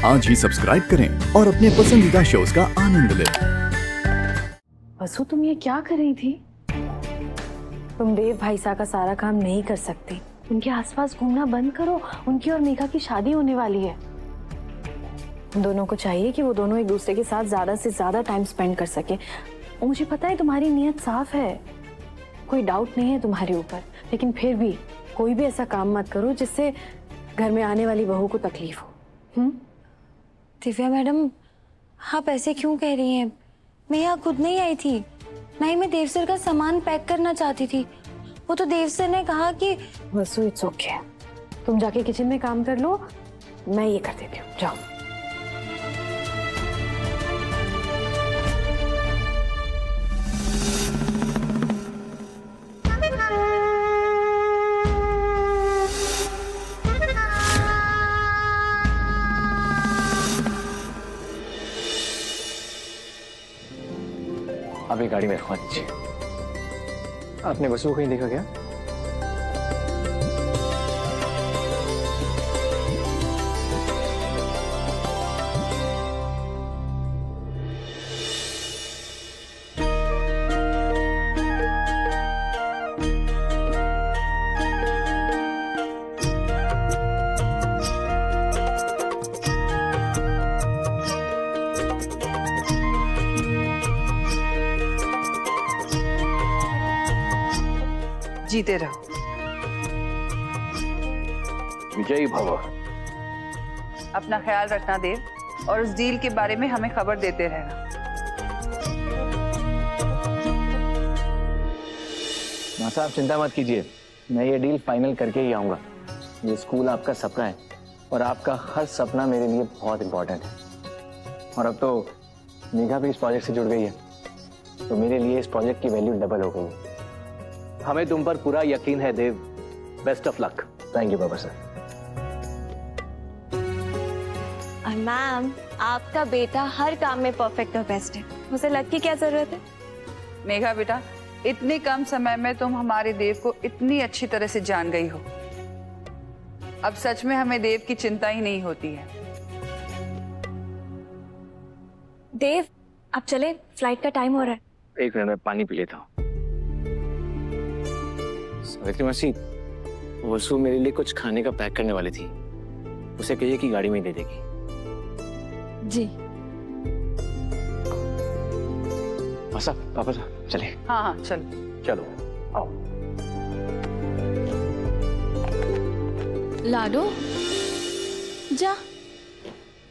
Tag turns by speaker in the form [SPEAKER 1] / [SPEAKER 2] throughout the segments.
[SPEAKER 1] आज ही सब्सक्राइब करें और अपने पसंदीदा शोज का आनंद लें।
[SPEAKER 2] वसु, तुम ये क्या कर रही थी? तुम देव भाई साहब का सारा काम नहीं कर सकती। उनके आसपास घूमना बंद करो। उनकी और मेघा की शादी होने वाली है। उन दोनों को चाहिए कि वो दोनों एक दूसरे के साथ ज्यादा से ज्यादा टाइम स्पेंड कर सके। मुझे पता है तुम्हारी नीयत साफ है, कोई डाउट नहीं है तुम्हारे ऊपर, लेकिन फिर भी कोई भी ऐसा काम मत करो जिससे घर में आने वाली बहू को तकलीफ हो।
[SPEAKER 3] दिव्या मैडम, आप ऐसे क्यों कह रही हैं? मैं यहाँ खुद नहीं आई थी, ना ही मैं देव सर का सामान पैक करना चाहती थी। वो तो देव सर ने कहा कि
[SPEAKER 2] वसु, इट्स ओके, तुम जाके किचन में काम कर लो, मैं ये कर देती हूँ, जाओ।
[SPEAKER 4] आप ये गाड़ी में रखवा दीजिए। आपने वसु को कहीं देखा क्या?
[SPEAKER 5] जीते रहो।
[SPEAKER 4] विजयी भव।
[SPEAKER 5] अपना ख्याल रखना देव, और उस डील के बारे में हमें खबर देते रहना।
[SPEAKER 4] माँ साहब चिंता मत कीजिए, मैं ये डील फाइनल करके ही आऊंगा। ये स्कूल आपका सपना है और आपका हर सपना मेरे लिए बहुत इंपॉर्टेंट है। और अब तो मेघा भी इस प्रोजेक्ट से जुड़ गई है, तो मेरे लिए इस प्रोजेक्ट की वैल्यू डबल हो गई है। हमें तुम पर पूरा यकीन है Dev. Best of luck. Thank you बाबा सर।
[SPEAKER 3] मैम, आपका बेटा हर काम में परफेक्ट और बेस्ट है, मुझे लक की क्या जरूरत है?
[SPEAKER 5] मेघा बेटा, इतने कम समय में तुम हमारे देव को इतनी अच्छी तरह से जान गई हो। अब सच में हमें देव की चिंता ही नहीं होती है।
[SPEAKER 3] देव, आप चले, फ्लाइट का टाइम हो रहा है।
[SPEAKER 4] एक मिनट में पानी पी लेता हूँ। सावित्री मासी, वसु मेरे लिए कुछ खाने का पैक करने वाली थी, उसे कहिए कि गाड़ी में ही दे देगी।
[SPEAKER 3] जी।
[SPEAKER 4] पापा पापा साहब चले।
[SPEAKER 5] हाँ हाँ चलो।
[SPEAKER 4] चलो आओ।
[SPEAKER 6] लाडो, जा,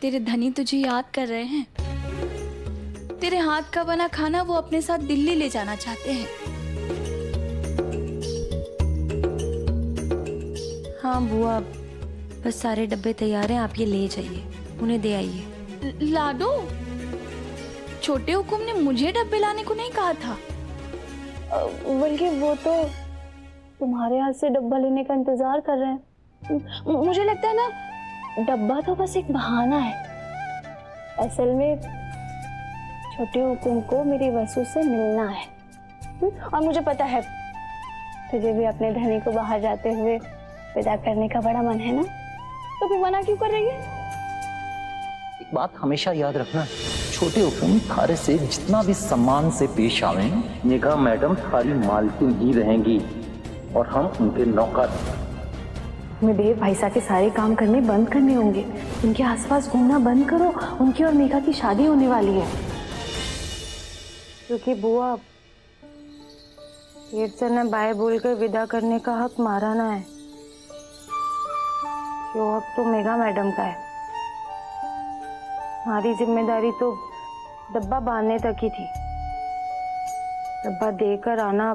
[SPEAKER 6] तेरे धनी तुझे याद कर रहे हैं। तेरे हाथ का बना खाना वो अपने साथ दिल्ली ले जाना चाहते हैं।
[SPEAKER 3] हाँ बुआ, बस सारे डब्बे तैयार हैं, आप ये ले जाइए, उन्हें दे आइए।
[SPEAKER 6] लाडो, छोटे हुकुम ने मुझे डब्बे लाने को नहीं कहा था।
[SPEAKER 3] बल्कि वो तो तुम्हारे हाथ से डब्बा लेने का इंतजार कर रहे हैं। मुझे लगता है ना, डब्बा तो बस एक बहाना है। असल में छोटे हुकुम को मेरी वसु से मिलना है। और मुझे पता है तुझे भी अपने धनी को बाहर जाते हुए विदा करने का बड़ा मन है ना, तो फिर मना क्यों कर रही है?
[SPEAKER 7] एक बात हमेशा याद रखना, छोटे हुकुम थारे से जितना भी सम्मान से पेश आवे, मेघा मैडम थारी मालकिन ही रहेंगी और हम उनके नौकर।
[SPEAKER 2] मैं देव भाई साहब के सारे काम करने बंद करने होंगे। उनके आसपास घूमना बंद करो। उनकी और मेघा की शादी होने वाली है। क्योंकि बुआ, देव सर ने बाय बोलकर विदा करने का हक मारा ना है, जो हक तो मेघा मैडम का है। हमारी जिम्मेदारी तो डब्बा बांधने तक ही थी। डब्बा देकर आना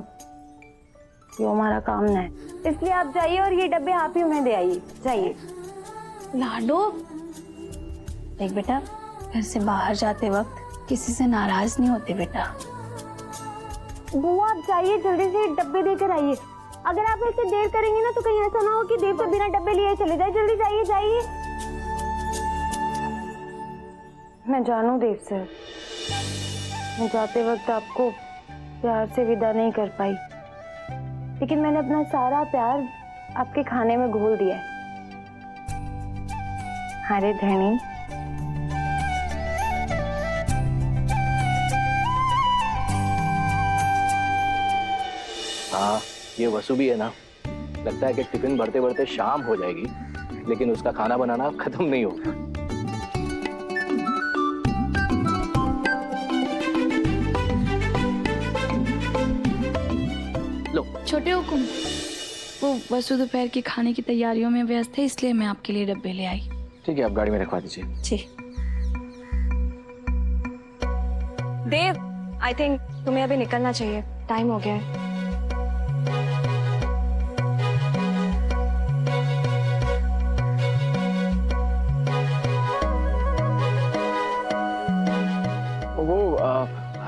[SPEAKER 2] ये हमारा काम न है। इसलिए आप जाइए और ये डब्बे आप ही उन्हें दे आइए। जाइए।
[SPEAKER 6] लाडो,
[SPEAKER 3] देख बेटा, घर से बाहर जाते वक्त किसी से नाराज नहीं होते बेटा।
[SPEAKER 2] बुआ, आप जाइए, जल्दी से डब्बे देकर आइए। अगर आप ऐसे देर करेंगे ना तो कहीं ऐसा ना हो कि देव तो बिना डब्बे लिए चले जाए। जल्दी जाइए जाइए। मैं जानू देव सर, मैं जाते वक्त आपको प्यार से विदा नहीं कर पाई, लेकिन मैंने अपना सारा प्यार आपके खाने में घोल दिया है। अरे धनी,
[SPEAKER 4] हाँ, ये वसु भी है ना, लगता है कि टिफिन भरते भरते शाम हो जाएगी, लेकिन उसका खाना बनाना खत्म नहीं होगा। लो।
[SPEAKER 6] छोटे हुकुम, वो वसु दोपहर के खाने की तैयारियों में व्यस्त है, इसलिए मैं आपके लिए डब्बे ले आई।
[SPEAKER 4] ठीक है, आप गाड़ी में रखवा दीजिए।
[SPEAKER 6] जी।
[SPEAKER 3] देव, आई थिंक तुम्हें अभी निकलना चाहिए, टाइम हो गया है।
[SPEAKER 4] वो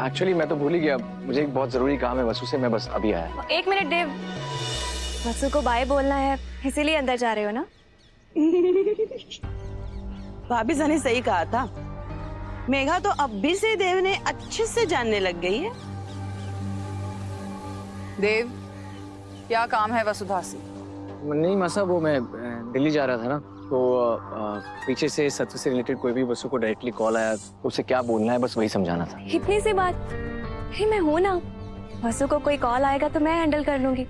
[SPEAKER 4] एक्चुअली मैं तो भूल ही गया, मुझे एक बहुत जरूरी काम है वसु से, मैं बस अभी आया।
[SPEAKER 3] एक मिनट देव, वसु को बाय बोलना है, इसीलिए अंदर जा रहे हो ना?
[SPEAKER 8] भाभी ने सही कहा था, मेघा तो अब भी से देव ने अच्छे से जानने लग गई है।
[SPEAKER 5] देव, क्या काम है वसुधा से?
[SPEAKER 4] नहीं मासा, वो मैं दिल्ली जा रहा था ना, तो पीछे से सत्य से रिलेटेड कोई भी वसु को डायरेक्टली कॉल आया, उसे क्या बोलना है बस वही समझाना था।
[SPEAKER 3] इतनी सी बात, अरे मैं हूं ना, वसु को कोई कॉल आएगा तो मैं हैंडल कर लूंगी।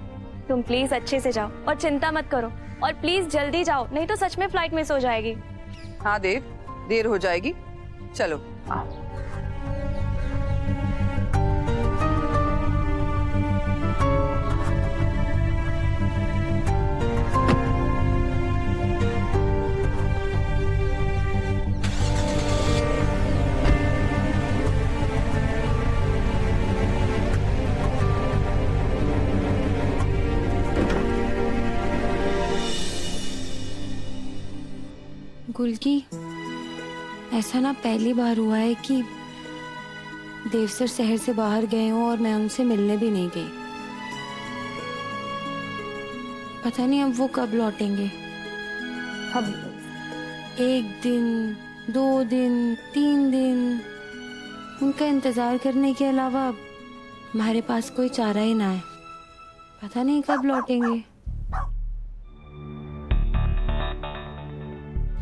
[SPEAKER 3] तुम प्लीज अच्छे से जाओ और चिंता मत करो, और प्लीज जल्दी जाओ, नहीं तो सच में फ्लाइट मिस हो जाएगी।
[SPEAKER 5] हाँ देव, देर हो जाएगी, चलो।
[SPEAKER 6] गुलकी, ऐसा ना पहली बार हुआ है कि देव सर शहर से बाहर गए हों और मैं उनसे मिलने भी नहीं गई। पता नहीं अब वो कब लौटेंगे। अब 1 दिन, 2 दिन, 3 दिन, उनका इंतजार करने के अलावा हमारे पास कोई चारा ही ना है। पता नहीं कब लौटेंगे।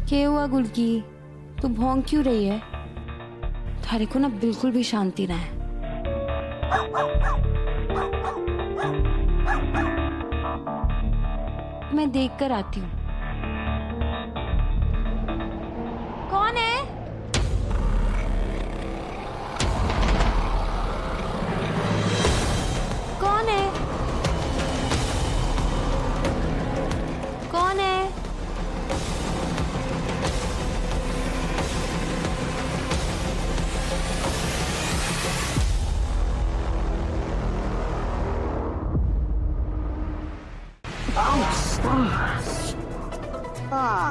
[SPEAKER 6] क्या हुआ गुलकी, तू भौंक क्यों रही है? थारे को ना बिल्कुल भी शांति ना है। मैं देख कर आती हूँ। कौन है? कौन है? कौन है?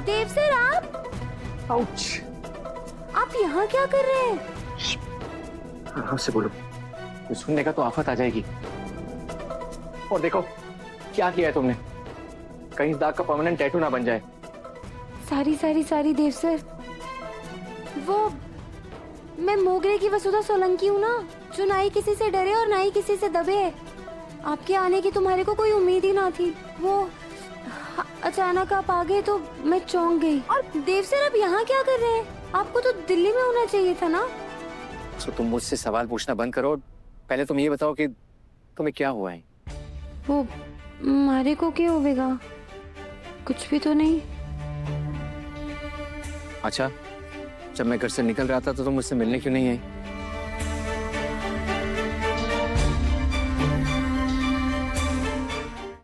[SPEAKER 6] देव सर, आप यहाँ क्या कर रहे हैं?
[SPEAKER 4] आराम से बोलो, कुछ सुनने का तो आफत आ जाएगी। और देखो क्या किया है तुमने, कहीं इस दाग का परमानेंट टैटू ना बन जाए।
[SPEAKER 6] सारी देव सर, वो मैं मोगरे की वसुधा सोलंकी हूँ ना, जो ना ही किसी से डरे और ना ही किसी से दबे है। आपके आने की तुम्हारे को कोई उम्मीद ही ना थी, वो अचानक आप आ गए तो मैं चौंक गई। और देव सर, आप यहाँ क्या कर रहे हैं? आपको तो दिल्ली में होना चाहिए था ना।
[SPEAKER 4] तो तुम मुझसे सवाल पूछना बंद करो, पहले तुम ये बताओ कि तुम्हें क्या हुआ है।
[SPEAKER 6] वो मारे को क्या होगा? कुछ भी तो नहीं।
[SPEAKER 4] अच्छा, जब मैं घर से निकल रहा था तो तुम मुझसे मिलने क्यों नहीं आई?